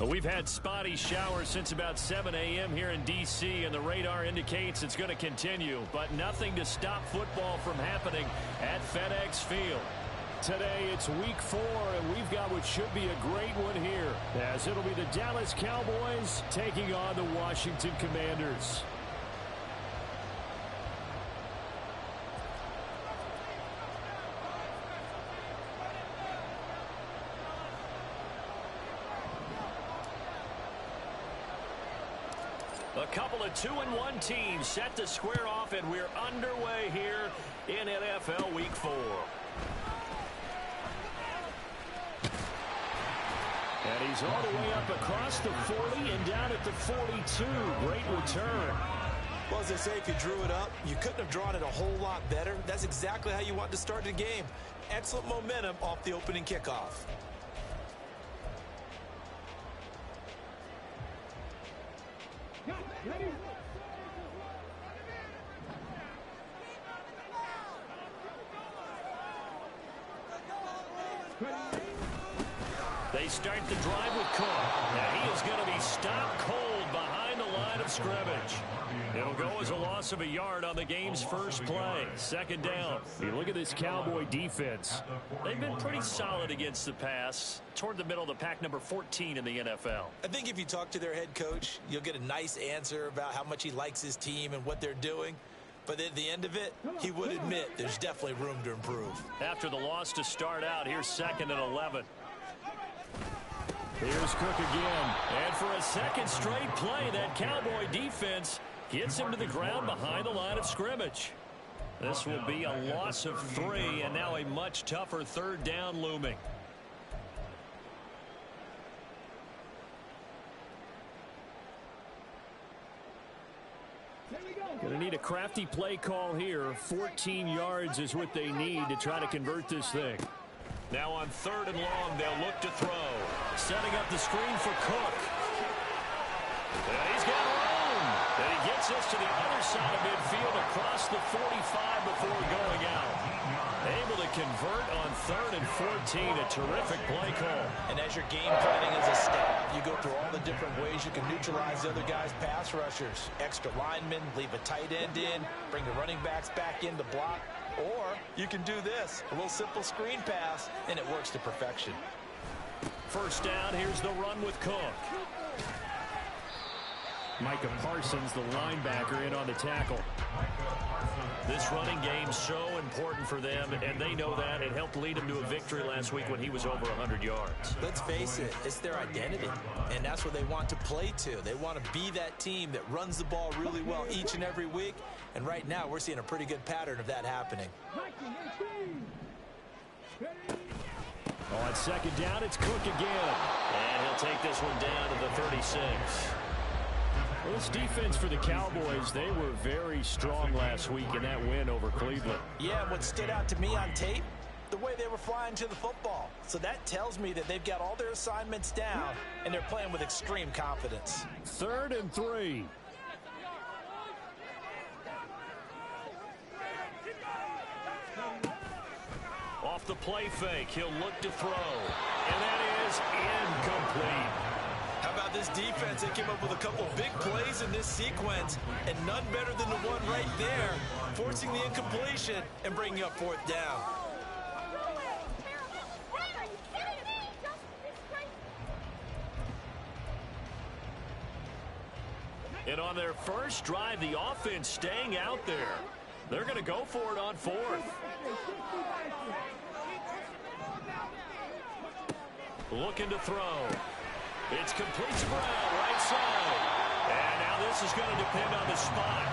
We've had spotty showers since about 7 a.m. here in D.C., and the radar indicates it's going to continue, but nothing to stop football from happening at FedEx Field. Today, it's week 4, and we've got what should be a great one here, as it'll be the Dallas Cowboys taking on the Washington Commanders. A couple of 2-1 teams set to square off, and we're underway here in NFL Week 4. And he's all the way up across the 40 and down at the 42. Great return. Well, as they say, if you drew it up, you couldn't have drawn it a whole lot better. That's exactly how you want to start the game. Excellent momentum off the opening kickoff. They start the drive with Cook. Now he is going to be stopped cold behind the line of scrimmage. It'll go as a loss of a yard on the game's first play. Second down. You look at this Cowboy defense. They've been pretty solid against the pass. Toward the middle of the pack, number 14 in the NFL. I think if you talk to their head coach, you'll get a nice answer about how much he likes his team and what they're doing. But at the end of it, he would admit there's definitely room to improve. After the loss to start out, here's 2nd and 11. Here's Cook again. And for a second straight play, that Cowboy defense gets him to the ground behind the line of scrimmage. This will be a loss of 3, and now a much tougher 3rd down looming. Going to need a crafty play call here. 14 yards is what they need to try to convert this thing. Now on 3rd and long, they'll look to throw. Setting up the screen for Cook. And he's got room. And he gets us to the other side of midfield across the 45 before going out. Able to convert on 3rd and 14. A terrific play call. And as you're game planning as a staff, you go through all the different ways you can neutralize the other guy's pass rushers. Extra linemen, leave a tight end in, bring the running backs back in to block. Or you can do this, a little simple screen pass, and it works to perfection. First down, here's the run with Cook. Micah Parsons, the linebacker, in on the tackle. This running game's so important for them, and they know that. It helped lead them to a victory last week when he was over 100 yards. Let's face it, it's their identity, and that's what they want to play to. They want to be that team that runs the ball really well each and every week, and right now we're seeing a pretty good pattern of that happening. On 2nd down, it's Cook again. And he'll take this one down to the 36. Well, this defense for the Cowboys, they were very strong last week in that win over Cleveland. Yeah, what stood out to me on tape, the way they were flying to the football. So that tells me that they've got all their assignments down, and they're playing with extreme confidence. 3rd and 3. Off the play fake, he'll look to throw. And that is incomplete. How about this defense? They came up with a couple big plays in this sequence, and none better than the one right there, forcing the incompletion and bringing up 4th down. And on their first drive, the offense staying out there. They're going to go for it on 4th. Looking to throw. It's complete to Brown, right side. And now this is going to depend on the spot.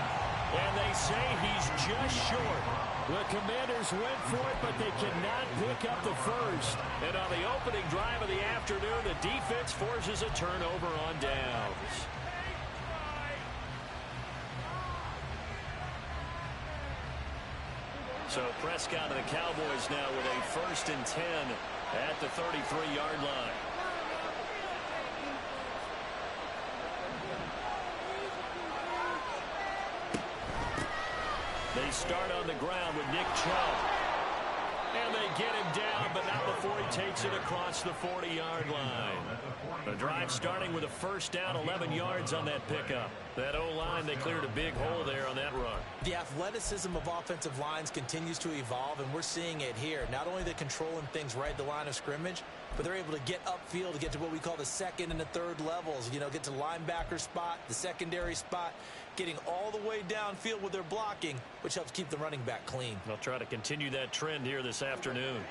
And they say he's just short. The Commanders went for it, but they cannot pick up the first. And on the opening drive of the afternoon, the defense forces a turnover on downs. So Prescott and the Cowboys now with a 1st and 10 at the 33-yard line. They start on the ground with Nick Chubb. And they get him down, but not before he takes it across the 40-yard line. A The drive starting with a first down, 11 yards on that pickup. That O-line, they cleared a big hole there on that run. The athleticism of offensive lines continues to evolve, and we're seeing it here. Not only are they controlling things right at the line of scrimmage, but they're able to get upfield to get to what we call the second and the third levels. You know, get to the linebacker spot, the secondary spot, getting all the way downfield with their blocking, which helps keep the running back clean. They'll try to continue that trend here this afternoon.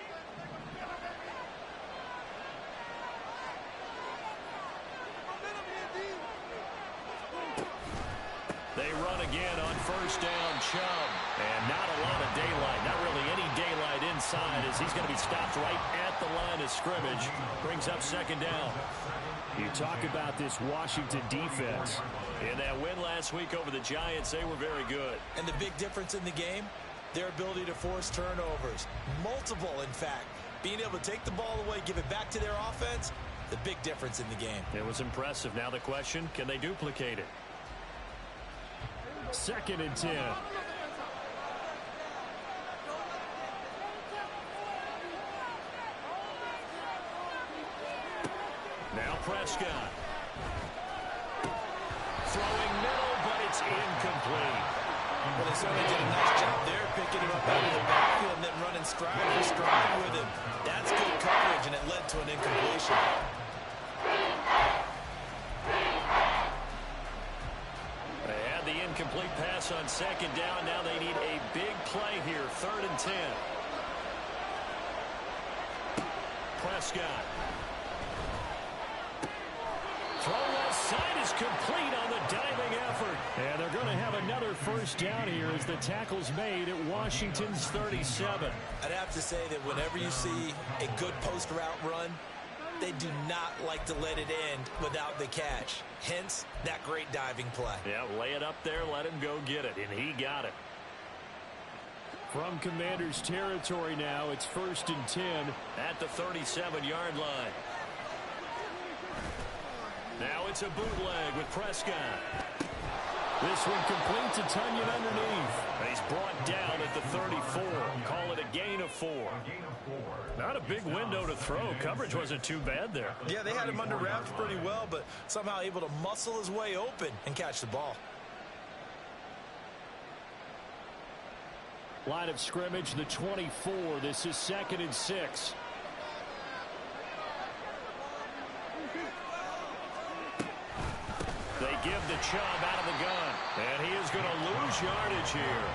They run again on first down, Chubb. And not a lot of daylight, not really any daylight inside as he's going to be stopped right at the line of scrimmage. Brings up second down. You talk about this Washington defense. In that win last week over the Giants, they were very good. And the big difference in the game, their ability to force turnovers. Multiple, in fact. Being able to take the ball away, give it back to their offense, the big difference in the game. It was impressive. Now the question, can they duplicate it? Second and 10. Now Prescott. Throwing middle, but it's incomplete. Well, they certainly did a nice job there, picking him up out of the backfield and then running stride for stride with him. That's good coverage, and it led to an incompletion. They had the incomplete pass on second down. Now they need a big play here, third and 10. Prescott. Throw left side is complete on the diving effort. And they're going to have another first down here as the tackle's made at Washington's 37. I'd have to say that whenever you see a good post route run, they do not like to let it end without the catch. Hence, that great diving play. Yeah, lay it up there, let him go get it, and he got it. From Commander's territory now, it's first and 10 at the 37-yard line. Now it's a bootleg with Prescott. This one complete to Tunyon underneath. And he's brought down at the 34. Call it a gain of 4. Not a big window to throw. Coverage wasn't too bad there. Yeah, they had him under wraps pretty well, but somehow able to muscle his way open and catch the ball. Line of scrimmage, the 24. This is second and 6. They give the Chubb out of the gun. And he is going to lose yardage here.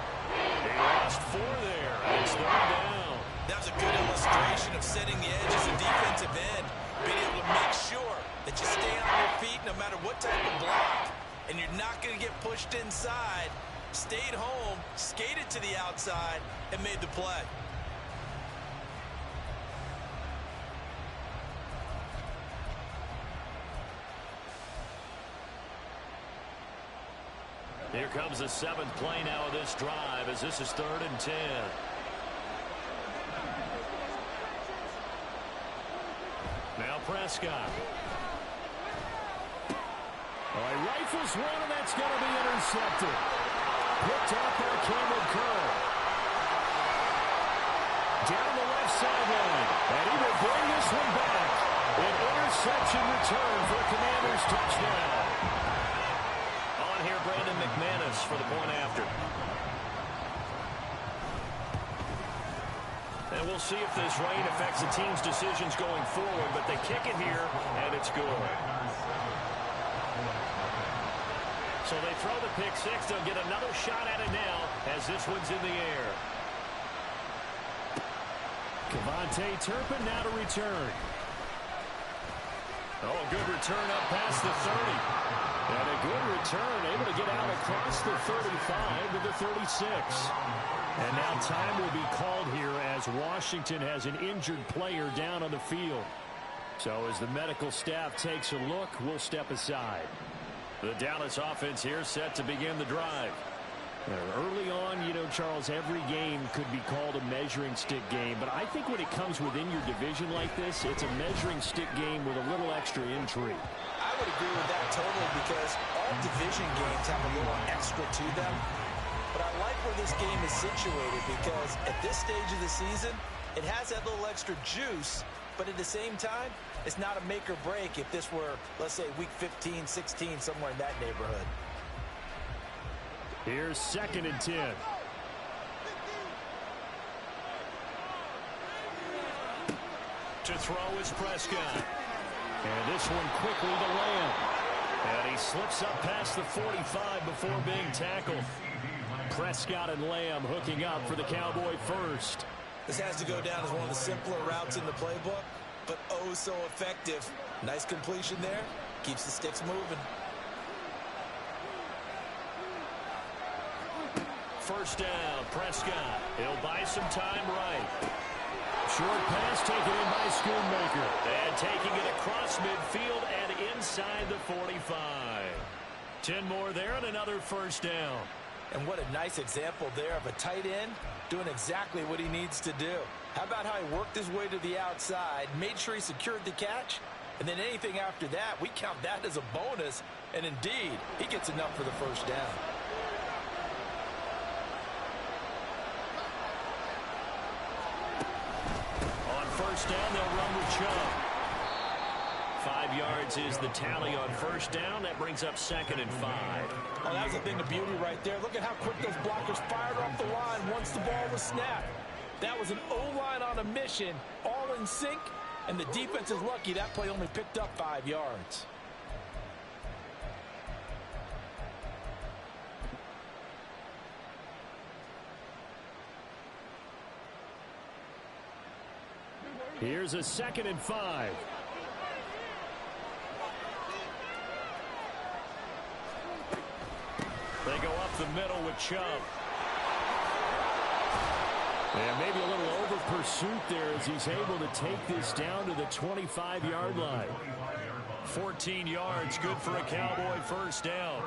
He lost 4 there. It's third down. That was a good illustration of setting the edge as a defensive end. Being able to make sure that you stay on your feet no matter what type of block. And you're not going to get pushed inside. Stayed home, skated to the outside, and made the play. Here comes the 7th play now of this drive as this is third and 10. Now Prescott. Oh, he rifles one, and that's going to be intercepted. Picked up by Cameron Curl. Down the left sideline. And he will bring this one back. An interception return for a Commanders touchdown. On here, Brandon McManus for the point after. And we'll see if this rain affects the team's decisions going forward, but they kick it here, and it's good. So they throw the pick six. They'll get another shot at it now as this one's in the air. Kevontae Turpin now to return. Oh, a good return up past the 30. And a good return, able to get out across the 35 to the 36. And now time will be called here as Washington has an injured player down on the field. So as the medical staff takes a look, we'll step aside. The Dallas offense here set to begin the drive. Early on, you know, Charles, every game could be called a measuring stick game. But I think when it comes within your division like this, it's a measuring stick game with a little extra intrigue. I would agree with that totally because all division games have a little extra to them. But I like where this game is situated because at this stage of the season, it has that little extra juice, But at the same time, it's not a make or break if this were, let's say, week 15, 16, somewhere in that neighborhood. Here's 2nd and 10. To throw is Prescott. And this one quickly to Lamb. And he slips up past the 45 before being tackled. Prescott and Lamb hooking up for the Cowboy first. This has to go down as one of the simpler routes in the playbook, but oh so effective. Nice completion there. Keeps the sticks moving. First down, Prescott. He'll buy some time right. Short pass taken in by Schoonmaker. And taking it across midfield and inside the 45. 10 more there and another first down. And what a nice example there of a tight end doing exactly what he needs to do. How about how he worked his way to the outside, made sure he secured the catch, and then anything after that, we count that as a bonus. And indeed, he gets enough for the first down. First down, they'll run with Chubb. 5 yards is the tally on first down. That brings up 2nd and 5. Oh, that was a thing of beauty right there. Look at how quick those blockers fired off the line once the ball was snapped. That was an O-line on a mission, all in sync, and the defense is lucky that play only picked up 5 yards. Here's a 2nd and 5. They go up the middle with Chubb. And maybe a little over pursuit there as he's able to take this down to the 25-yard line. 14 yards, good for a Cowboy first down.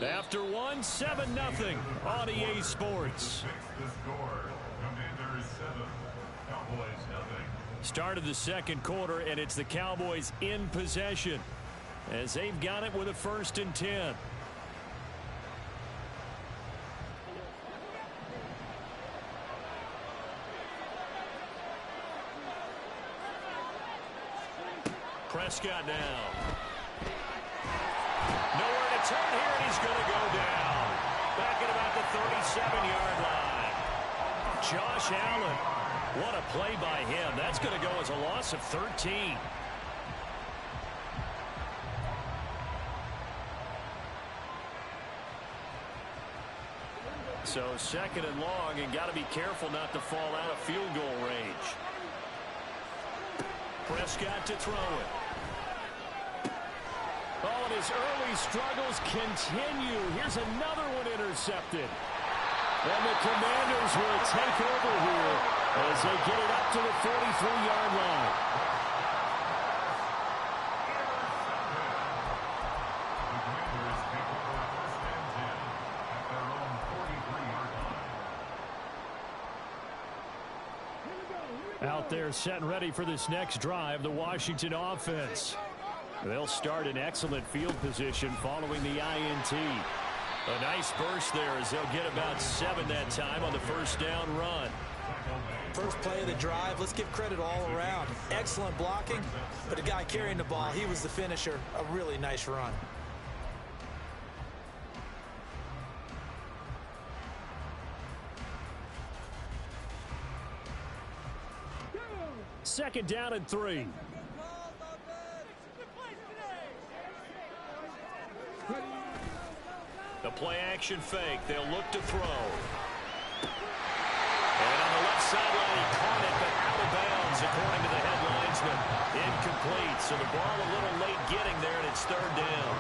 After 1, 7-0 on EA Sports. Start of the second quarter, and it's the Cowboys in possession as they've got it with a 1st and 10. Prescott now. Nowhere to turn here, and he's going to go down. Back at about the 37-yard line. Josh Allen. What a play by him. That's going to go as a loss of 13. So 2nd and long, and got to be careful not to fall out of field goal range. Prescott to throw it. Oh, and his early struggles continue. Here's another one intercepted. And the Commanders will take over here as they get it up to the 43-yard line. Out there set and ready for this next drive, the Washington offense. They'll start in excellent field position following the INT. A nice burst there as they'll get about 7 that time on the first down run. First play of the drive, let's give credit all around. Excellent blocking, but the guy carrying the ball, he was the finisher. A really nice run. Second down and 3. The play action fake. They'll look to throw. And on the left sideline, he caught it, but out of bounds, according to the head linesman. Incomplete. So the ball a little late getting there, and it's 3rd down.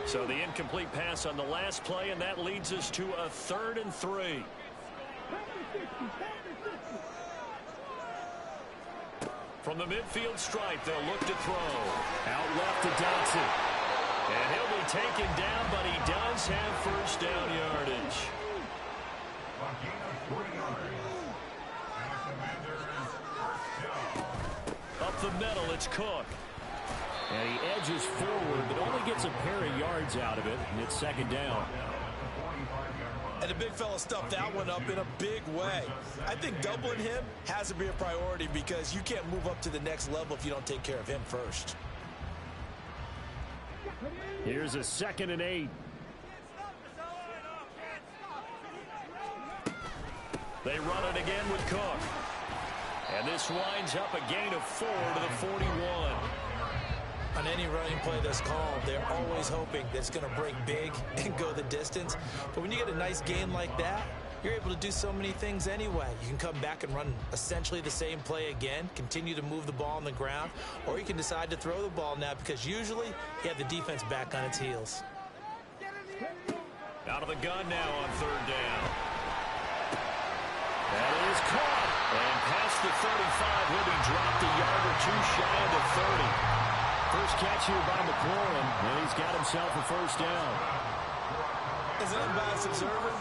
So the incomplete pass on the last play, and that leads us to a 3rd and 3. From the midfield stripe, they'll look to throw. Out left to Dotson. And he'll be taken down, but he does have first down yardage. Up the middle, it's Cook. And he edges forward, but only gets a pair of yards out of it, and it's second down. And the big fella stuffed that one up in a big way. I think doubling him has to be a priority because you can't move up to the next level if you don't take care of him first. Here's a 2nd and 8. They run it again with Cook. And this winds up a gain of 4 to the 41. On any running play that's called, they're always hoping that it's going to break big and go the distance. But when you get a nice gain like that, you're able to do so many things anyway. You can come back and run essentially the same play again, continue to move the ball on the ground, or you can decide to throw the ball now because usually you have the defense back on its heels. Out of the gun now on 3rd down. That is caught. And past the 35, he'll be dropped a yard or two shy of the 30. First catch here by McLaurin, and he's got himself a 1st down. As an unbiased observer,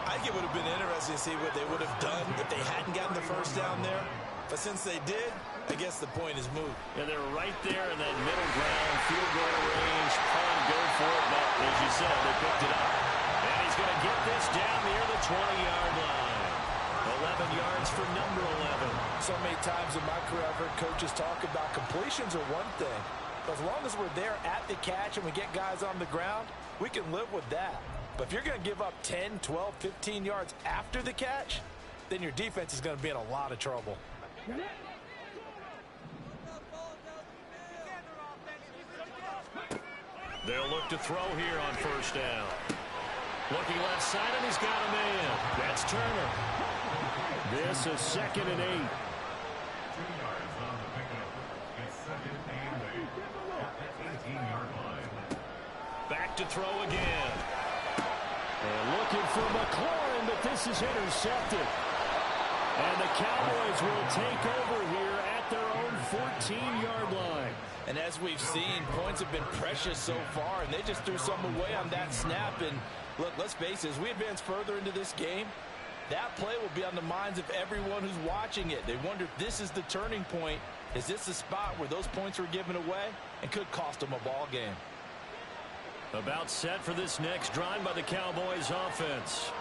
I think it would have been interesting to see what they would have done if they hadn't gotten the 1st down there. But since they did, I guess the point is moot. And they're right there in that middle ground, field goal range, trying to go for it, but as you said, they picked it up. And he's going to get this down near the 20-yard line. 11 yards for number 11. So many times in my career, I've heard coaches talk about completions are one thing. But as long as we're there at the catch and we get guys on the ground, we can live with that. But if you're going to give up 10, 12, 15 yards after the catch, then your defense is going to be in a lot of trouble. They'll look to throw here on 1st down. Looking left side, and he's got a man. That's Turner. This is 2nd and 8. Back to throw again. And looking for McLaurin, but this is intercepted. And the Cowboys will take over here at their own 14-yard line. And as we've seen, points have been precious so far, and they just threw something away on that snap. And look, let's face it, as we advance further into this game, that play will be on the minds of everyone who's watching it. They wonder if this is the turning point. Is this the spot where those points were given away and could cost them a ball game? About set for this next drive by the Cowboys offense.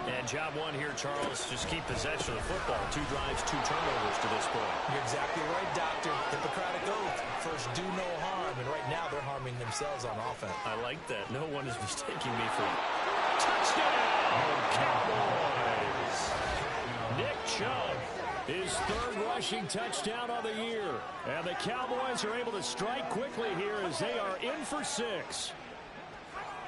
And job one here, Charles, just keep possession of the football. 2 drives, 2 turnovers to this point. You're exactly right, Doctor. Hippocratic oath. First, do no harm. And right now, they're harming themselves on offense. I like that. No one is mistaking me for touchdown, Cowboys. Nick Chubb, his 3rd rushing touchdown of the year. And the Cowboys are able to strike quickly here as they are in for 6.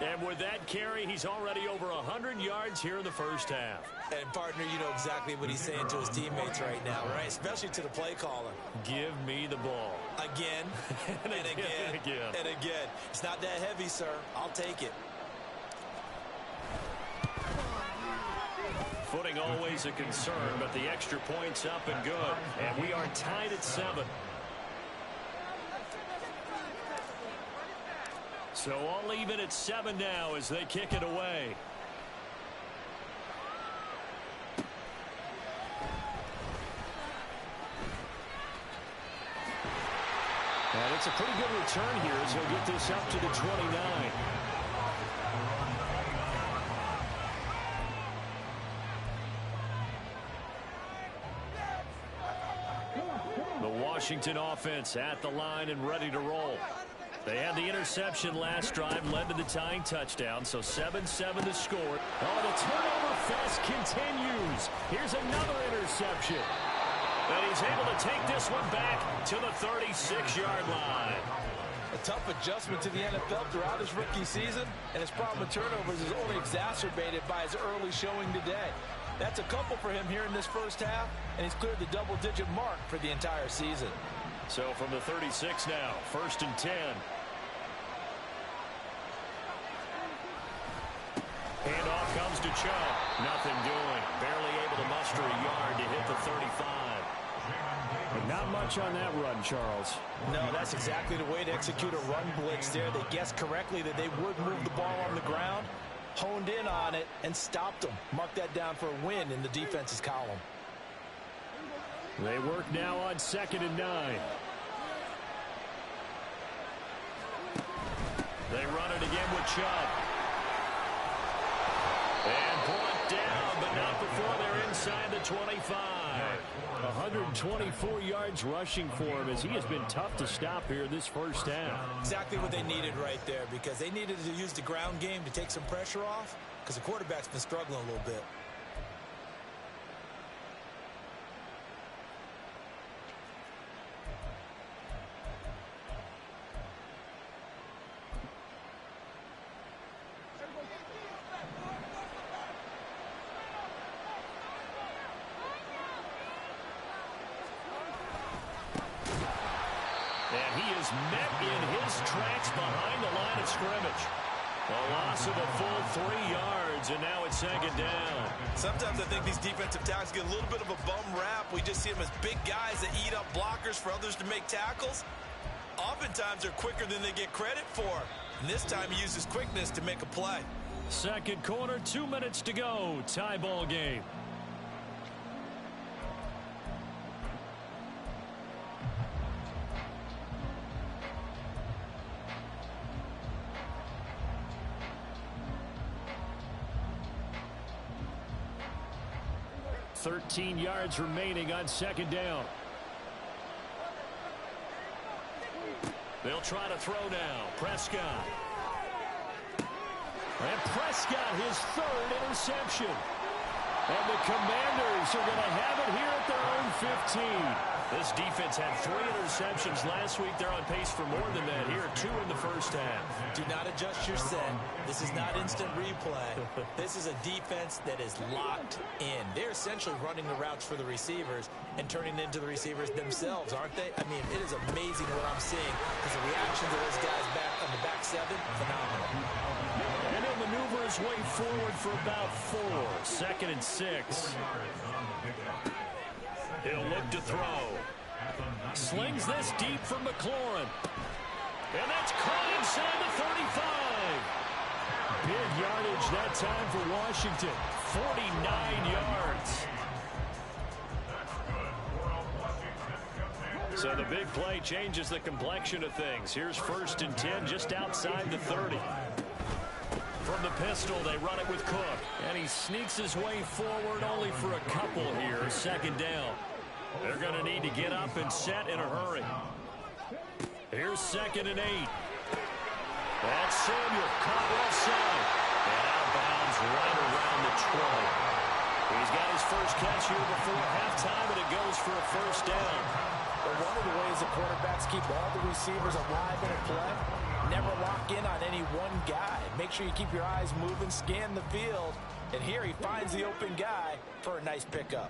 And with that carry, he's already over 100 yards here in the 1st half. And, partner, you know exactly what he's saying to his teammates right now, right? Especially to the play caller. Give me the ball. Again, and again, and again. It's not that heavy, sir. I'll take it. Footing always a concern, but the extra point's up and good. And we are tied at 7. So all even at 7 now as they kick it away. And it's a pretty good return here as he'll get this up to the 29. The Washington offense at the line and ready to roll. They had the interception last drive, led to the tying touchdown, so 7-7 to score. Oh, the turnover fest continues. Here's another interception. And he's able to take this one back to the 36-yard line. A tough adjustment to the NFL throughout his rookie season, and his problem with turnovers is only exacerbated by his early showing today. That's a couple for him here in this 1st half, and he's cleared the double-digit mark for the entire season. So from the 36 now, 1st and 10. Handoff comes to Chubb. Nothing doing. Barely able to muster a yard to hit the 35. But not much on that run, Charles. No, that's exactly the way to execute a run blitz there. They guessed correctly that they would move the ball on the ground, honed in on it, and stopped them. Mark that down for a win in the defense's column. They work now on 2nd and 9. They run it again with Chubb. And brought down, but not before they're inside the 25. 124 yards rushing for him as he has been tough to stop here this first half. Exactly what they needed right there, because they needed to use the ground game to take some pressure off, because the quarterback's been struggling a little bit. And he is met in his tracks behind the line of scrimmage. A loss of a full 3 yards, and now it's 2nd down. Sometimes I think these defensive tackles get a little bit of a bum rap. We just see them as big guys that eat up blockers for others to make tackles. Oftentimes they're quicker than they get credit for. And this time he uses quickness to make a play. Second quarter, 2 minutes to go. Tie ball game. .13 yards remaining on 2nd down. They'll try to throw now. Prescott. And Prescott, his 3rd interception. And the Commanders are going to have it here at their own 15. This defense had 3 interceptions last week. They're on pace for more than that here. 2 in the first half. Do not adjust your set. This is not instant replay. This is a defense that is locked in. They're essentially running the routes for the receivers and turning into the receivers themselves, aren't they? I mean, it is amazing what I'm seeing, because the reaction to those guys back on the back 7, phenomenal. And he'll maneuver his way forward for about 4. 2nd and 6. He'll look to throw. Slings this deep for McLaurin. And that's caught inside the 35. Big yardage that time for Washington. 49 yards. So the big play changes the complexion of things. Here's 1st and 10 just outside the 30. From the pistol, they run it with Cook. And he sneaks his way forward only for a couple here. 2nd down. They're going to need to get up and set in a hurry. Here's 2nd and 8. That's Samuel, caught well side. And outbounds right around the 20. He's got his first catch here before halftime, and it goes for a 1st down. But one of the ways the quarterbacks keep all the receivers alive in a play, never lock in on any one guy. Make sure you keep your eyes moving, scan the field. And here he finds the open guy for a nice pickup.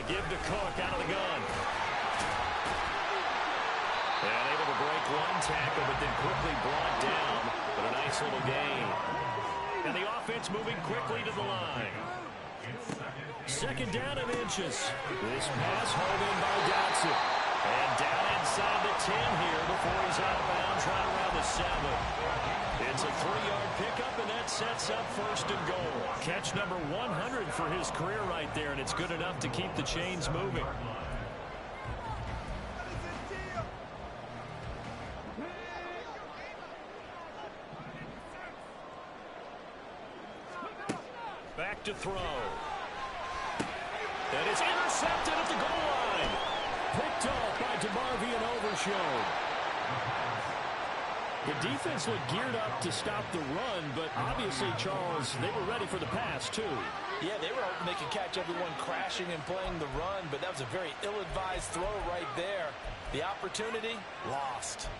Give to Cook out of the gun. And able to break one tackle, but then quickly brought down. But a nice little gain. And the offense moving quickly to the line. 2nd down and inches. This pass hauled in by Dotson. And down inside the 10 here before he's out of bounds right around the 7. It's a 3-yard pickup, and that sets up 1st and goal. Catch number 100 for his career right there, and it's good enough to keep the chains moving. Back to throw. And it's intercepted at the goal line. Picked off by DeMarvin and Overshown. The defense looked geared up to stop the run, but obviously, Charles, they were ready for the pass, too. Yeah, they were hoping they could catch everyone crashing and playing the run, but that was a very ill-advised throw right there. The opportunity, lost.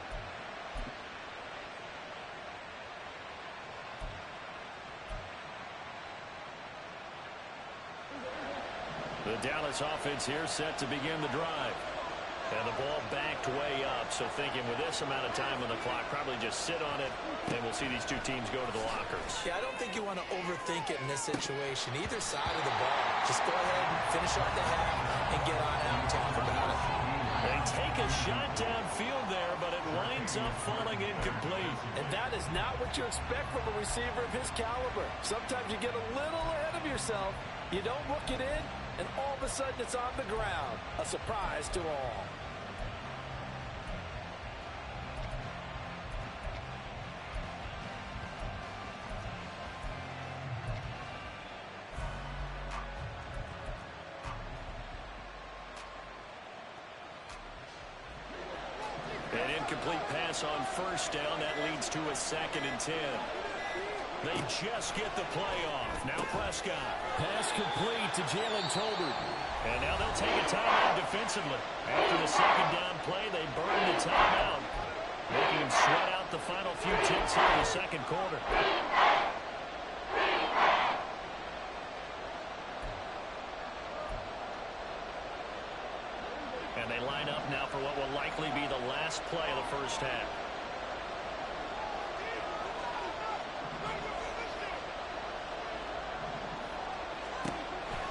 The Dallas offense here set to begin the drive. And the ball backed way up, so thinking with this amount of time on the clock, probably just sit on it, and we'll see these two teams go to the lockers. Yeah, I don't think you want to overthink it in this situation. Either side of the ball. Just go ahead and finish off the half and get on out and talk about it. They take a shot downfield there, but it winds up falling incomplete. And that is not what you expect from a receiver of his caliber. Sometimes you get a little ahead of yourself. You don't look it in, and all of a sudden it's on the ground. A surprise to all. An incomplete pass on first down. That leads to a 2nd and 10. They just get the play off. Now Prescott. Pass complete to Jalen Tolbert. And now they'll take a timeout defensively. After the 2nd down play, they burn the timeout, making him sweat out the final few ticks here in the 2nd quarter. And they line up now for what will likely be the last play of the first half.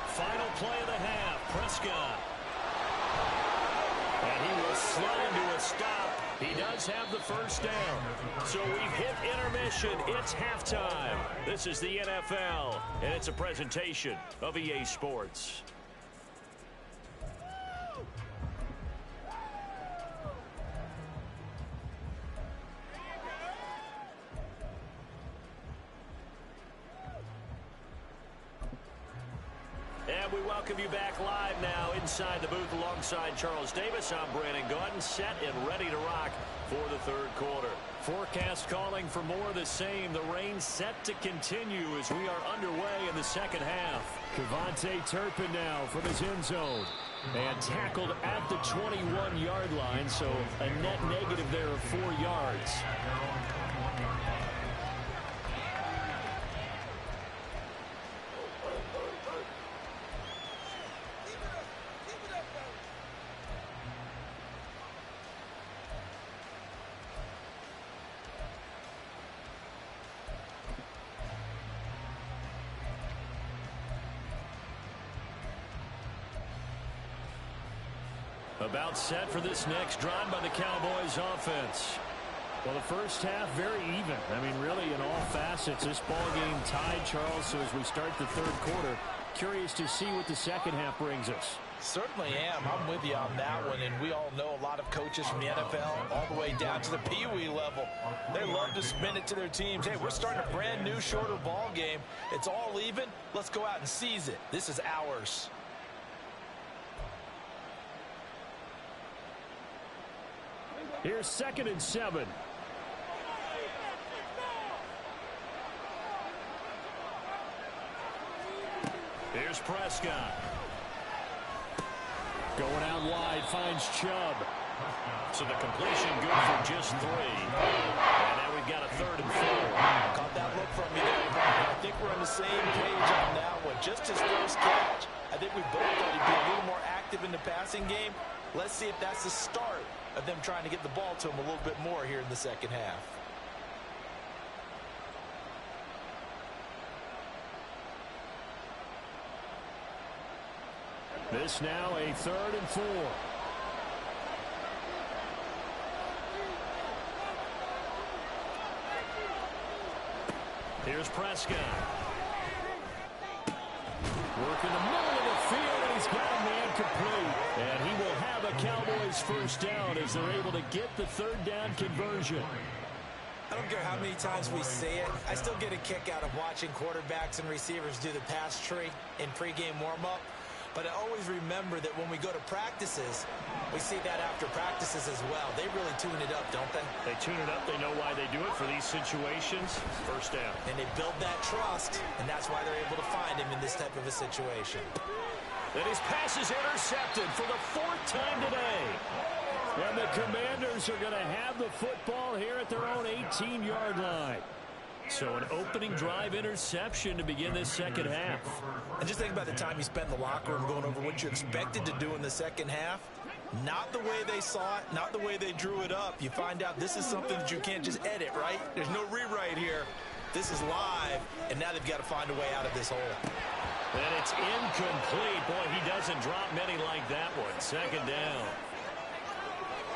Final play of the half, Prescott. And he will slow into a stop. He does have the first down. So we've hit intermission. It's halftime. This is the NFL, and it's a presentation of EA Sports. And we welcome you back live now inside the booth alongside Charles Davis. I'm Brandon Gaudin, set and ready to rock for the 3rd quarter. Forecast calling for more of the same. The rain set to continue as we are underway in the 2nd half. Kevontae Turpin now from his end zone. And tackled at the 21-yard line, so a net negative there of 4 yards. About set for this next drive by the Cowboys offense. Well, the first half very even. I mean, really in all facets. This ball game tied, Charles, so as we start the 3rd quarter, curious to see what the 2nd half brings us. Certainly am. I'm with you on that one, and we all know a lot of coaches from the NFL all the way down to the Pee-wee level. They love to spin it to their teams. Hey, we're starting a brand new, shorter ball game. It's all even. Let's go out and seize it. This is ours. Here's 2nd and 7. Here's Prescott. Going out wide, finds Chubb. So the completion good for just 3. And now we've got a 3rd and 4. Caught that look from me there, Brian. I think we're on the same page on that one. Just his first catch. I think we both thought he'd be a little more active in the passing game. Let's see if that's the start of them trying to get the ball to him a little bit more here in the 2nd half. This now a 3rd and 4. Here's Prescott. Working the middle of the field, and he's got a man complete. And he will have a Cowboys first down as they're able to get the 3rd down conversion. I don't care how many times we say it, I still get a kick out of watching quarterbacks and receivers do the pass tree in pregame warm-up. But I always remember that when we go to practices, we see that after practices as well. They really tune it up, don't they? They tune it up. They know why they do it for these situations. First down. And they build that trust, and that's why they're able to find him in this type of a situation. And his pass is intercepted for the 4th time today. And the Commanders are going to have the football here at their own 18-yard line. So an opening drive interception to begin this 2nd half. And just think about the time you spent in the locker room going over what you expected to do in the 2nd half. Not the way they saw it, not the way they drew it up. You find out this is something that you can't just edit, right? There's no rewrite here. This is live, and now they've got to find a way out of this hole. And it's incomplete. Boy, he doesn't drop many like that one. 2nd down.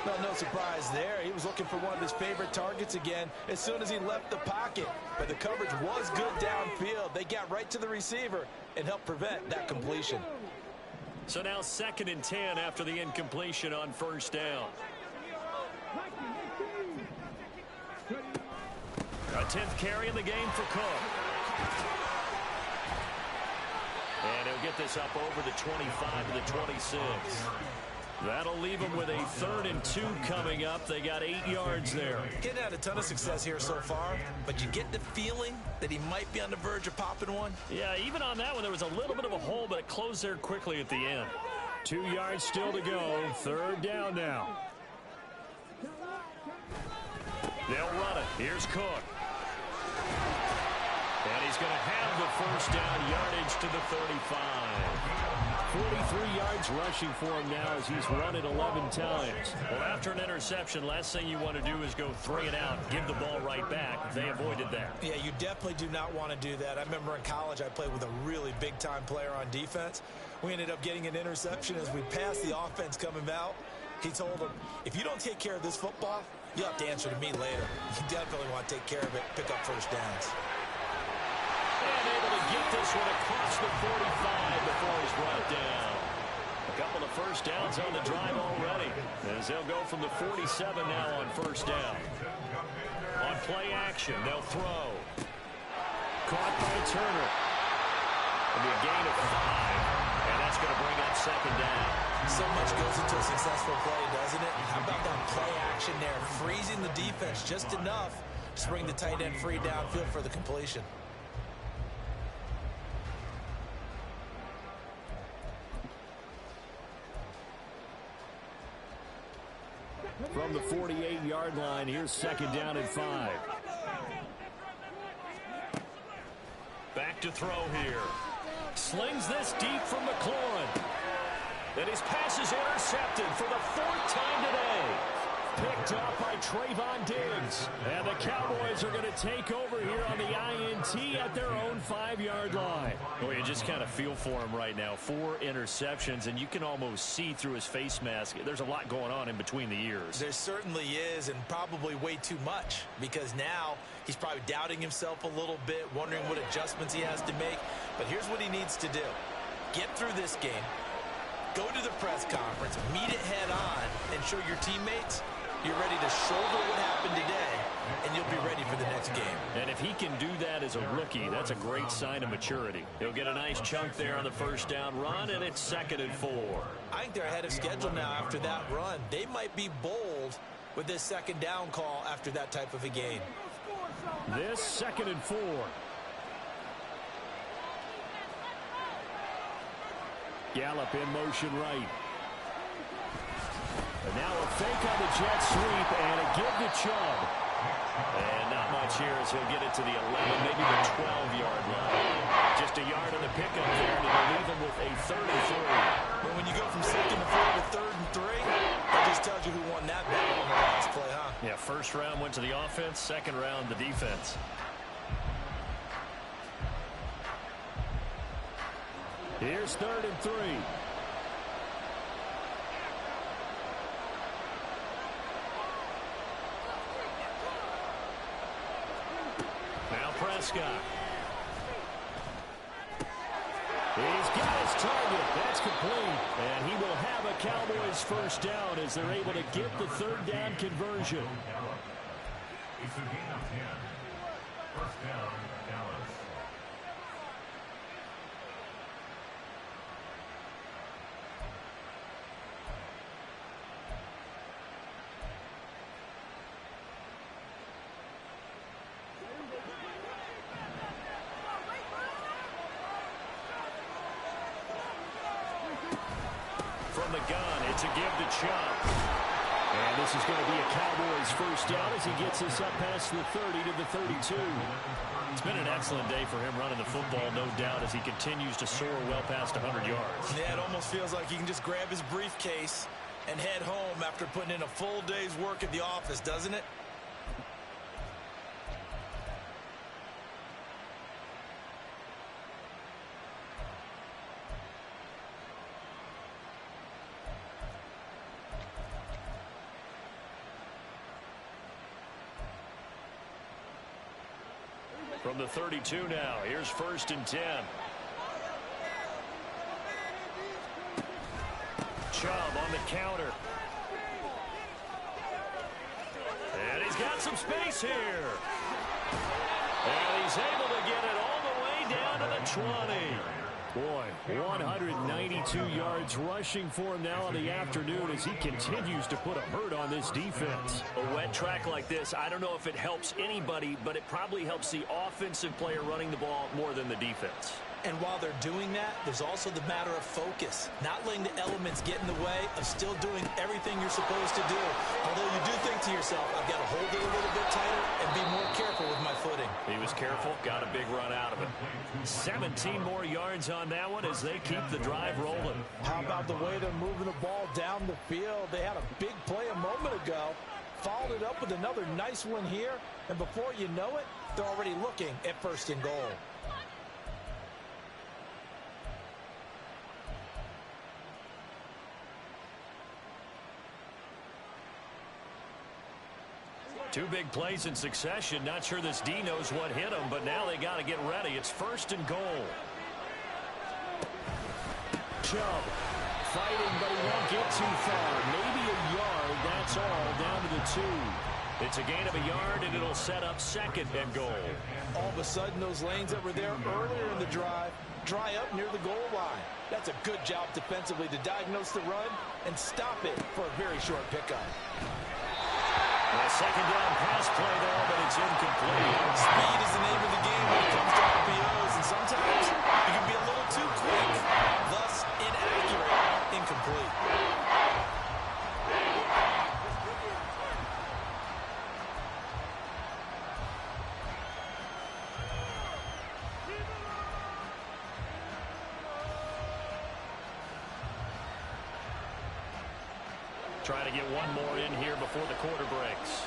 No, no surprise there. He was looking for one of his favorite targets again as soon as he left the pocket. But the coverage was good downfield. They got right to the receiver and helped prevent that completion. So now 2nd and 10 after the incompletion on 1st down. A 10th carry in the game for Cook. And he'll get this up over the 25 to the 26. That'll leave him with a 3rd and 2 coming up. They got 8 yards there. Getting had a ton of success here so far, but you get the feeling that he might be on the verge of popping one. Yeah, even on that one, there was a little bit of a hole, but it closed there quickly at the end. 2 yards still to go. 3rd down now. They'll run it. Here's Cook. And he's going to have the 1st down, yardage to the 35. 43 yards rushing for him now as he's run it 11 times. Well, after an interception, last thing you want to do is go 3 and out, give the ball right back. They avoided that. Yeah, you definitely do not want to do that. I remember in college I played with a really big-time player on defense. We ended up getting an interception as we passed the offense coming out. He told him, if you don't take care of this football, you'll have to answer to me later. You definitely want to take care of it, pick up 1st downs. And able to get this one across the 45 before he's brought down. A couple of 1st downs on the drive already, as they'll go from the 47 now on 1st down. On play action, they'll throw. Caught by Turner. It'll be a gain of 5, and that's going to bring up 2nd down. So much goes into a successful play, doesn't it? How about that play action there, freezing the defense just enough to bring the tight end free downfield for the completion. From the 48-yard line, here's 2nd down and 5. Back to throw here. Slings this deep from McLaurin. And his pass is intercepted for the 4th time today. Picked up by Trayvon Diggs. And the Cowboys are going to take over here on the INT at their own 5-yard line. Boy, you just kind of feel for him right now. 4 interceptions, and you can almost see through his face mask. There's a lot going on in between the ears. There certainly is, and probably way too much, because now he's probably doubting himself a little bit, wondering what adjustments he has to make. But here's what he needs to do. Get through this game. Go to the press conference, meet it head on, and show your teammates you're ready to shoulder what happened today, and you'll be ready for the next game. And if he can do that as a rookie, that's a great sign of maturity. He'll get a nice chunk there on the 1st down run, and it's 2nd and 4. I think they're ahead of schedule now after that run. They might be bold with this 2nd down call after that type of a gain. This 2nd and 4. Gallup in motion right. And now a fake on the jet sweep and a give to Chubb. And not much here as he'll get it to the 11, maybe the 12-yard line. Just a yard on the pickup there, and it'll leave him with a 3rd and 3. But when you go from 2nd and 4 to 3rd and 3, that just tells you who won that battle on the last play, huh? Yeah, 1st round went to the offense, 2nd round the defense. Here's 3rd and 3. Now Prescott. He's got his target. That's complete. And he will have a Cowboys 1st down as they're able to get the 3rd down conversion. It's a gain of 10. 1st down, Dallas. From the gun, it's a give to Chubb. And this is going to be a Cowboys 1st down as he gets this up past the 30 to the 32. It's been an excellent day for him running the football, no doubt, as he continues to soar well past 100 yards. Yeah, it almost feels like he can just grab his briefcase and head home after putting in a full day's work at the office, doesn't it? From the 32 now, here's 1st and 10. Chubb on the counter. And he's got some space here. And he's able to get it all the way down to the 20. Boy, 192 yards rushing for him now in the afternoon as he continues to put a hurt on this defense. A wet track like this, I don't know if it helps anybody, but it probably helps the offensive player running the ball more than the defense. And while they're doing that, there's also the matter of focus. Not letting the elements get in the way of still doing everything you're supposed to do. Although you do think to yourself, I've got to hold it a little bit tighter and be more careful with my footing. He was careful, got a big run out of it. 17 more yards on that one as they keep the drive rolling. How about the way they're moving the ball down the field? They had a big play a moment ago. Followed it up with another nice one here. And before you know it, they're already looking at 1st and goal. Two big plays in succession. Not sure this D knows what hit him, but now they got to get ready. It's 1st and goal. Chubb fighting, but he won't get too far. Maybe a yard, that's all, down to the 2. It's a gain of a yard, and it'll set up 2nd and goal. All of a sudden, those lanes that were there earlier in the drive dry up near the goal line. That's a good job defensively to diagnose the run and stop it for a very short pickup. A 2nd down pass play there, but it's incomplete. Speed is the name of the game when it comes to RPOs, and sometimes you can be a little too quick, thus inaccurate, incomplete. Try to get one more in here before the quarter breaks.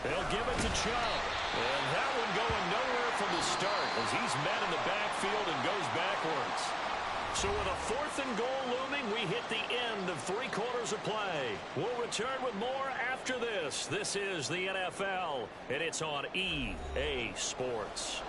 They'll give it to Chubb. And that one going nowhere from the start as he's met in the backfield and goes backwards. So with a 4th and goal looming, we hit the end of 3 quarters of play. We'll return with more after this. This is the NFL, and it's on EA Sports.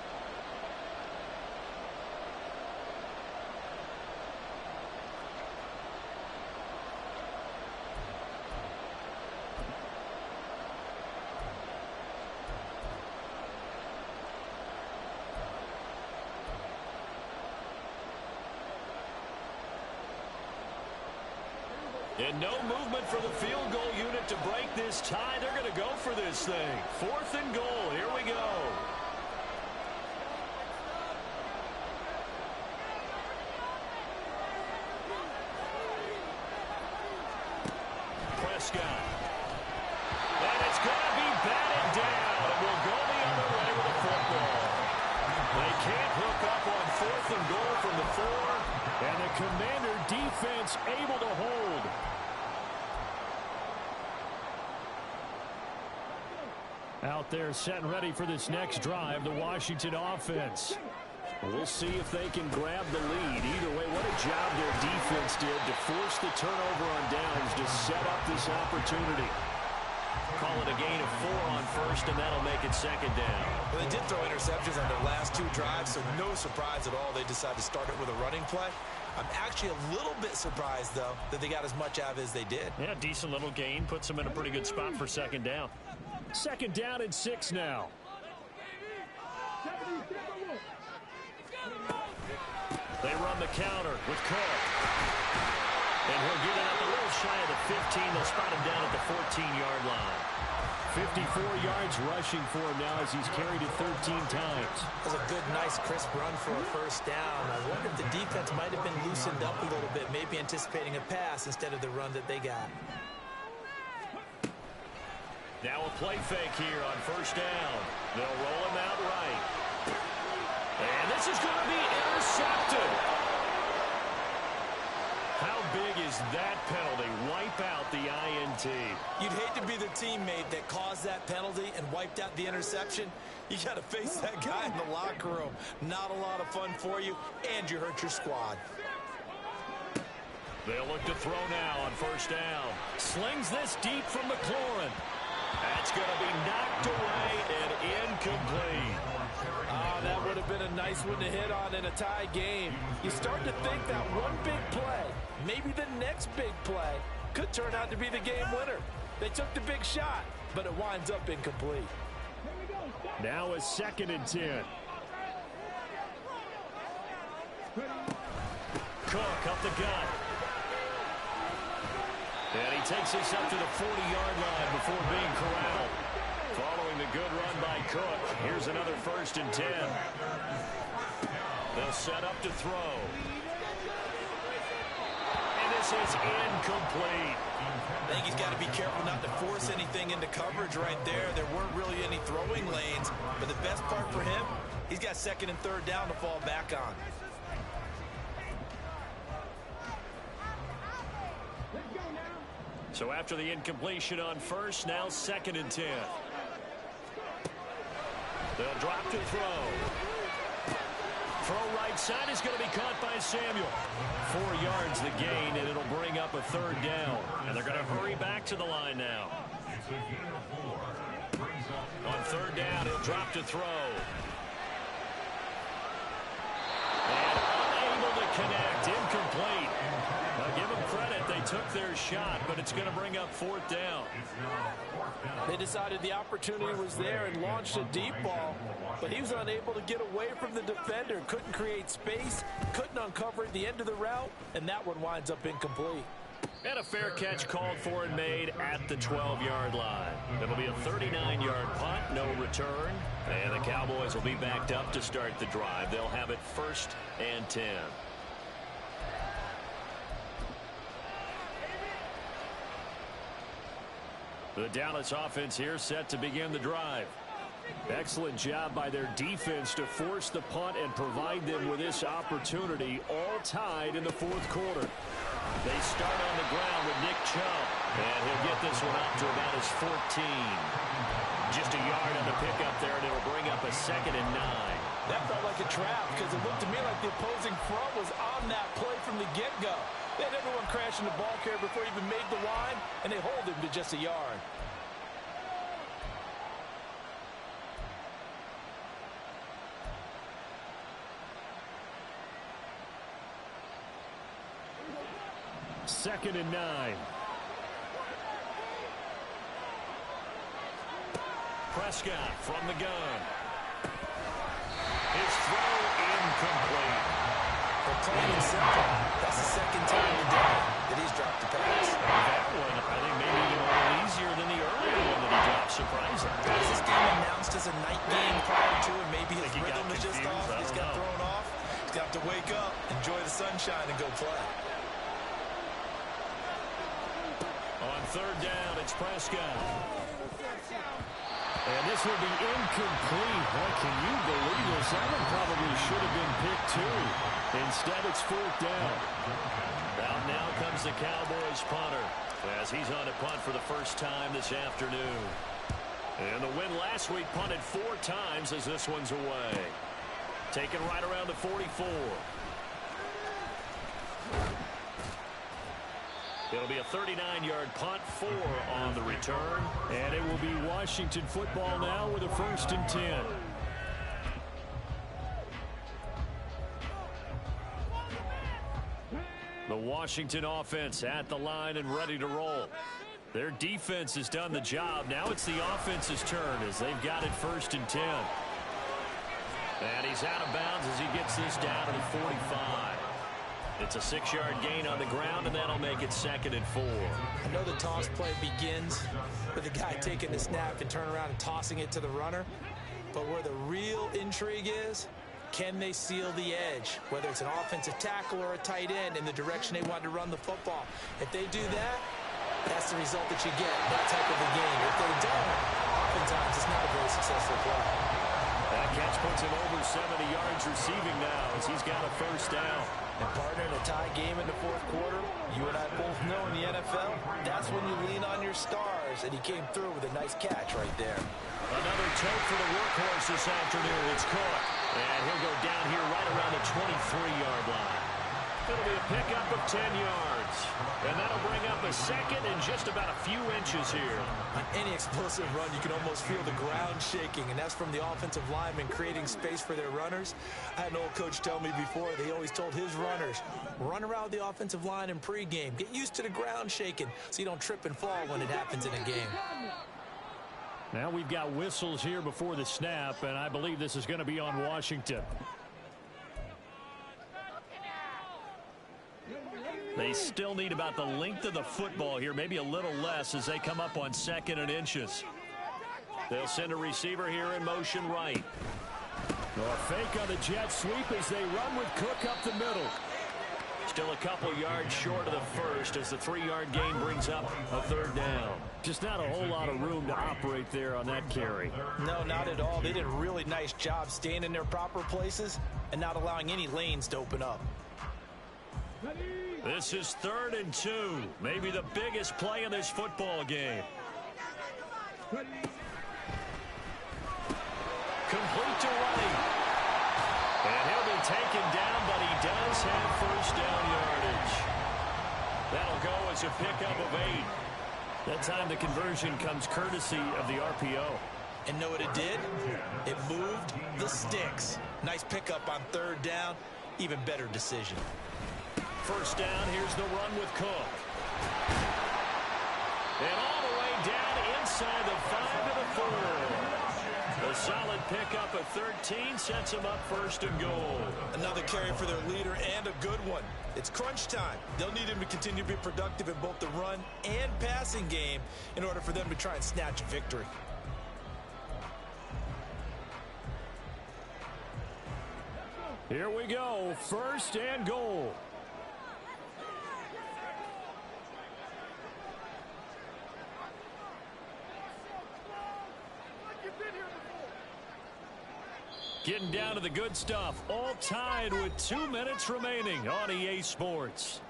And no movement for the field goal unit to break this tie. They're going to go for this thing. 4th and goal. Here we go. Prescott. And it's going to be batted down. And we'll go the other way with a football. They can't hook up on 4th and goal from the 4. And the Commander defense able to hold. Out there set and ready for this next drive, the Washington offense. We'll see if they can grab the lead. Either way, what a job their defense did to force the turnover on downs to set up this opportunity. Call it a gain of 4 on 1st, and that'll make it 2nd down. Well, they did throw interceptions on their last 2 drives, so no surprise at all they decided to start it with a running play. I'm actually a little bit surprised, though, that they got as much out of it as they did. Yeah, decent little gain. Puts them in a pretty good spot for 2nd down. 2nd down and 6 now. They run the counter with Cook. And he'll get it up a little shy of the 15. They'll spot him down at the 14-yard line. 54 yards rushing for him now as he's carried it 13 times. That was a good, nice, crisp run for a 1st down. I wonder if the defense might have been loosened up a little bit, maybe anticipating a pass instead of the run that they got. Now a play fake here on 1st down. They'll roll him out right. And this is going to be intercepted. How big is that penalty? Wipe out the INT. You'd hate to be the teammate that caused that penalty and wiped out the interception. You got to face that guy in the locker room. Not a lot of fun for you, and you hurt your squad. They'll look to throw now on first down. Slings this deep from McLaurin. That's going to be knocked away and incomplete. That would have been a nice one to hit on in a tie game. You start to think that one big play, maybe the next big play, could turn out to be the game winner. They took the big shot, but it winds up incomplete. Now a 2nd and 10. Cook up the gut. And he takes this up to the 40-yard line before being corralled. Following the good run by Cook, here's another 1st and 10. They'll set up to throw. And this is incomplete. I think he's got to be careful not to force anything into coverage right there. There weren't really any throwing lanes, but the best part for him, he's got 2nd and 3rd down to fall back on. So after the incompletion on first, now 2nd and 10. They'll drop to throw. Throw right side is going to be caught by Samuel. 4 yards the gain, and it'll bring up a 3rd down. And they're going to hurry back to the line now. On 3rd down, he'll drop to throw. And unable to connect. Incomplete. Now give them credit. They took their shot, but it's going to bring up 4th down. They decided the opportunity was there and launched a deep ball, but he was unable to get away from the defender. Couldn't create space, couldn't uncover at the end of the route, and that one winds up incomplete. And a fair catch called for and made at the 12-yard line. It'll be a 39-yard punt, no return. And the Cowboys will be backed up to start the drive. They'll have it 1st and 10. The Dallas offense here set to begin the drive. Excellent job by their defense to force the punt and provide them with this opportunity, all tied in the 4th quarter. They start on the ground with Nick Chubb, and he'll get this one up to about his 14. Just a yard on the pickup there, and it'll bring up a 2nd and 9. That felt like a trap because it looked to me like the opposing front was on that play from the get-go. They had everyone crashing the ball carrier before he even made the line, and they hold him to just a yard. Second and 9. Prescott from the gun. His throw incomplete. Well, plain and simple, that's the 2nd time today that he's dropped the pass. That one, I think, maybe even a little easier than the earlier one that he dropped. Surprising. Is this game announced as a night game prior to it? Maybe his rhythm is just off. He's got thrown off. He's got to wake up, enjoy the sunshine, and go play. On 3rd down, it's Prescott. And this will be incomplete. Boy, can you believe this? That one probably should have been picked too. Instead, it's 4th down. Out now comes the Cowboys punter as he's on a punt for the first time this afternoon. And the win last week punted 4 times as this one's away. Taken right around the 44. It'll be a 39-yard punt, 4 on the return. And it will be Washington football now with a 1st and 10. The Washington offense at the line and ready to roll. Their defense has done the job. Now it's the offense's turn as they've got it 1st and 10. And he's out of bounds as he gets this down to the 45. It's a 6-yard gain on the ground, and that'll make it 2nd and 4. I know the toss play begins with the guy taking the snap and turning around and tossing it to the runner. But where the real intrigue is, can they seal the edge, whether it's an offensive tackle or a tight end in the direction they want to run the football? If they do that, that's the result that you get, that type of a game. If they don't, oftentimes it's not a very successful play. That catch puts him over 70 yards receiving now as he's got a 1st down. And partner, in a tie game in the 4th quarter, you and I both know in the NFL, that's when you lean on your stars, and he came through with a nice catch right there. Another tote for the workhorse this afternoon. It's Cook, and he'll go down here right around the 23-yard line. It'll be a pickup of 10 yards. And that'll bring up a second and just about a few inches here. On any explosive run, you can almost feel the ground shaking, and that's from the offensive linemen creating space for their runners. I had an old coach tell me before, they always told his runners, run around the offensive line in pregame. Get used to the ground shaking so you don't trip and fall when it happens in a game. Now we've got whistles here before the snap, and I believe this is going to be on Washington. They still need about the length of the football here, maybe a little less as they come up on 2nd and inches. They'll send a receiver here in motion right. A fake on the jet sweep as they run with Cook up the middle. Still a couple yards short of the first as the 3-yard gain brings up a 3rd down. Just not a whole lot of room to operate there on that carry. No, not at all. They did a really nice job staying in their proper places and not allowing any lanes to open up. This is 3rd and 2. Maybe the biggest play in this football game. Complete to Wright. And he'll be taken down, but he does have 1st down yardage. That'll go as a pickup of 8. That time the conversion comes courtesy of the RPO. And know what it did? It moved the sticks. Nice pickup on 3rd down. Even better decision. 1st down, here's the run with Cook. And all the way down inside the 5 to the 4. A solid pickup of 13 sets him up 1st and goal. Another carry for their leader and a good one. It's crunch time. They'll need him to continue to be productive in both the run and passing game in order for them to try and snatch a victory. Here we go, 1st and goal. Getting down to the good stuff. All tied with 2 minutes remaining on EA Sports.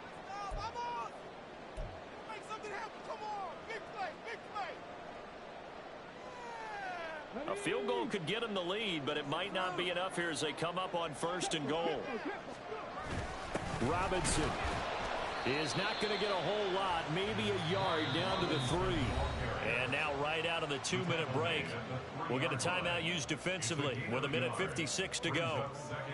A field goal could get them the lead, but it might not be enough here as they come up on 1st and goal. Robinson is not going to get a whole lot, maybe a yard down to the 3. And now right out of the 2-minute break, we'll get a timeout used defensively with 1:56 to go.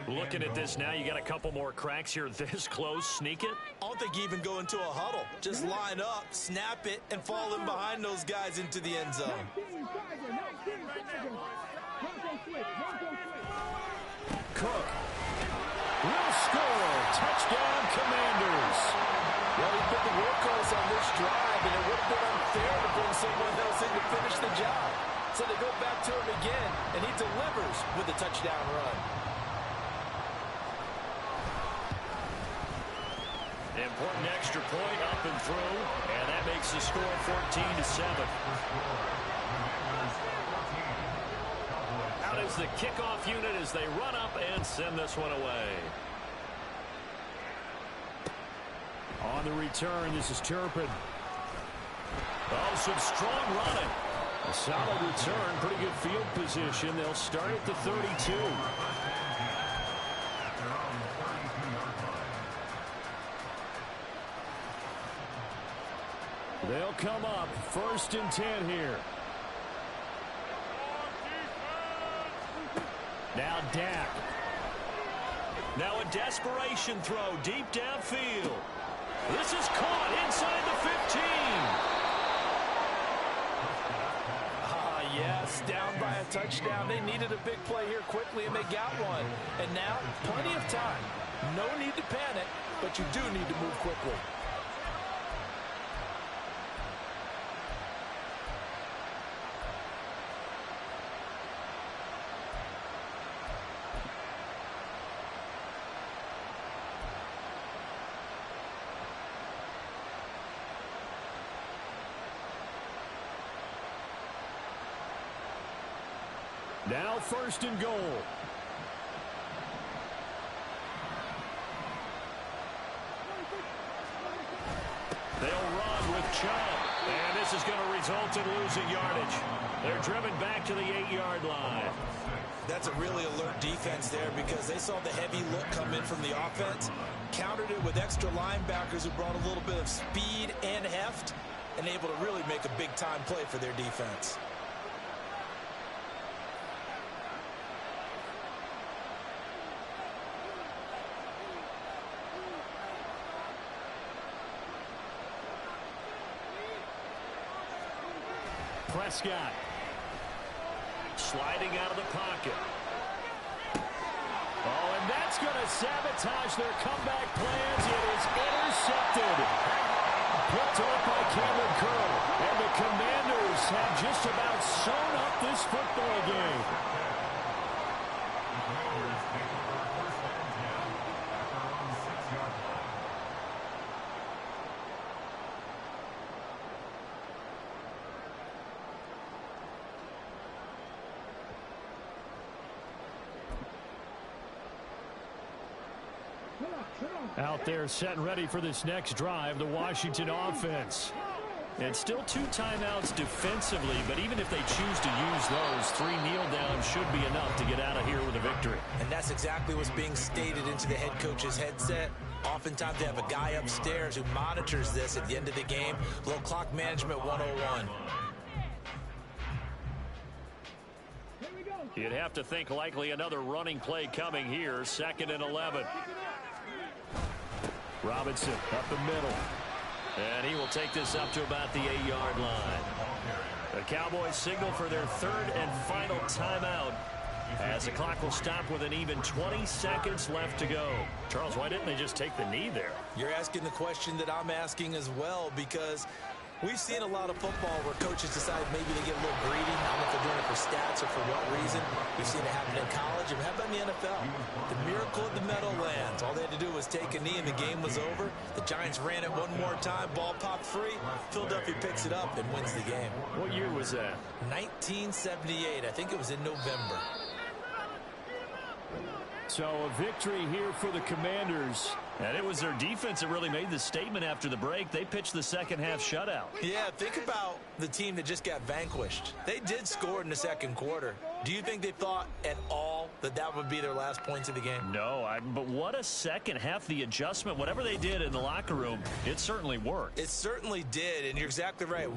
Looking at this now, you got a couple more cracks here this close. Sneak it? I don't think you even go into a huddle. Just line up, snap it, and fall in behind those guys into the end zone. Cook will score. Touchdown, Commanders. Well, he's been the workhorse on this drive, and it would have been unfair to bring someone else in to finish the job. So they go back to him again, and he delivers with a touchdown run. Important extra point up and through, and that makes the score 14-7. Out is the kickoff unit as they run up and send this one away. On the return, this is Turpin. Oh, some strong running. A solid return, pretty good field position. They'll start at the 32. They'll come up 1st and 10 here. Now Dak. Now a desperation throw deep downfield. This is caught inside the 15. Yes, down by a touchdown. They needed a big play here quickly, and they got one. And now, plenty of time. No need to panic, but you do need to move quickly. Now 1st and goal. They'll run with Chubb. And this is going to result in losing yardage. They're driven back to the 8-yard line. That's a really alert defense there because they saw the heavy look come in from the offense, countered it with extra linebackers who brought a little bit of speed and heft, and able to really make a big-time play for their defense. Prescott sliding out of the pocket. Oh, and that's going to sabotage their comeback plans. It is intercepted. Picked off by Cameron Curl. And the Commanders have just about sewn up this football game. Out there set and ready for this next drive, the Washington offense. And still 2 timeouts defensively, but even if they choose to use those, 3 kneel downs should be enough to get out of here with a victory. And that's exactly what's being stated into the head coach's headset. Oftentimes they have a guy upstairs who monitors this at the end of the game. Little clock management 101. You'd have to think likely another running play coming here, 2nd and 11. Robinson up the middle. And he will take this up to about the 8-yard line. The Cowboys signal for their 3rd and final timeout as the clock will stop with an even 20 seconds left to go. Charles, why didn't they just take the knee there? You're asking the question that I'm asking as well, because we've seen a lot of football where coaches decide maybe they get a little greedy. I don't know if they're doing it for stats or for what reason. We've seen it happen in college. And how about in the NFL? The miracle of the Meadowlands. All they had to do was take a knee and the game was over. The Giants ran it one more time. Ball popped free. Philadelphia picks it up and wins the game. What year was that? 1978. I think it was in November. So a victory here for the Commanders. And it was their defense that really made the statement after the break. They pitched the second half shutout. Yeah, think about the team that just got vanquished. They did score in the second quarter. Do you think they thought at all that that would be their last points of the game? No, but what a second half. The adjustment, whatever they did in the locker room, it certainly worked. It certainly did, and you're exactly right.